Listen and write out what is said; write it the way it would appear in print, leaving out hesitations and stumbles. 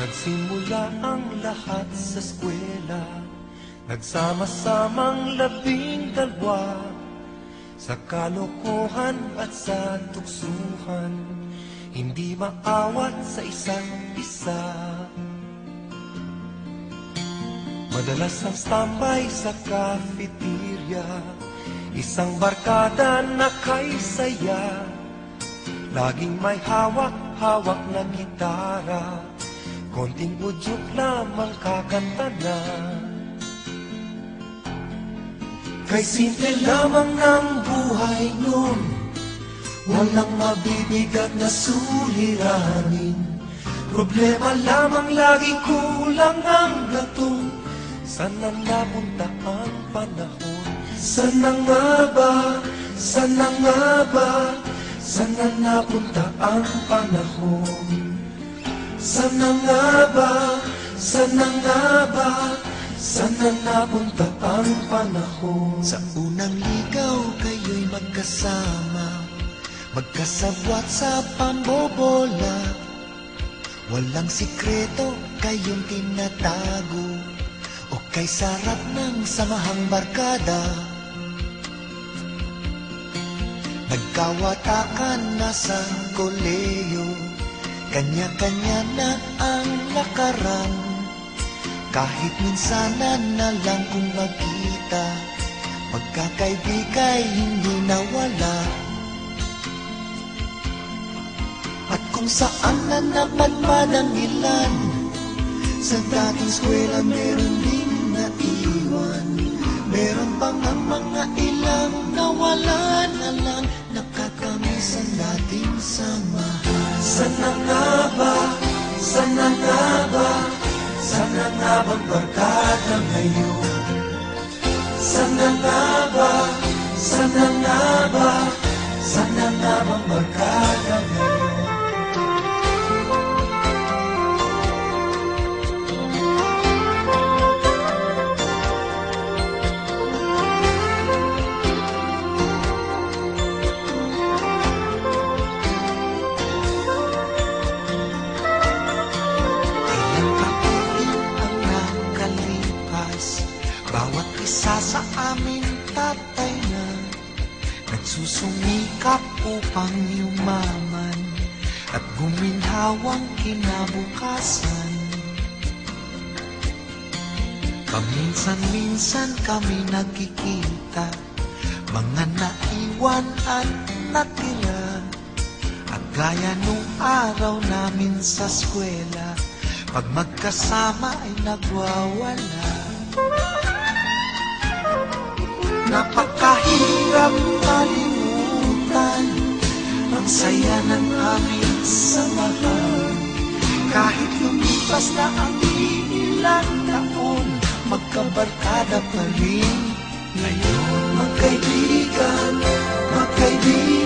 Nagsimula ang lahat sa eskwela, nagsama-samang 12 sa kalokohan at sa tuksuhan, hindi maawat sa isa't isa. Madalas ang standby sa cafeteria, isang barkada na kay saya, laging may hawak-hawak na gitara, konting udyok lamang kakanta na. Kay simple lamang ng buhay nun, walang mabibigat na suliranin. Problema lamang lagi kulang ang gatong, saan na napunta ang panahon? Sana nga ba, sana nga ba, saan na napunta ang panahon? Sana nga ba, sana nga ba, saan na napunta ang panahon? Sa unang ligaw kayo'y magkasama, magkasabwat sa pambobola. Walang sikreto kayong tinatago, o kay sarap ng samahang barkada. Nagkawatakan na sa koleyo, kanya-kanya na ang lakaran. Kahit minsanan na lang kung magkita, pagkakaibigay hindi nawala. At kung saan na napadpad ang ilan, sa dating eskwela meron din naiwan. Meron pang ang mga ilang nawala na lang, nakakamiss ang dating samahan. Sana nga ba, sana nga ba, sana nga bang barkada ngayon? Sana nga ba, sana nga ba, sana nga bang barkada ngayon? Bawat isa sa amin tatay na nagsusumikap upang yumaman at guminhawang kinabukasan. Paminsan-minsan kami nagkikita, mga naiwan at natira, at gaya nung araw namin sa eskwela, pag magkasama ay nagwawala. Napakahirap malimutan ang saya ng aming samahan. Kahit lumipas na ang ilang taon, magkabarkada pa rin ngayon. Magkaibigan, magkaibigan,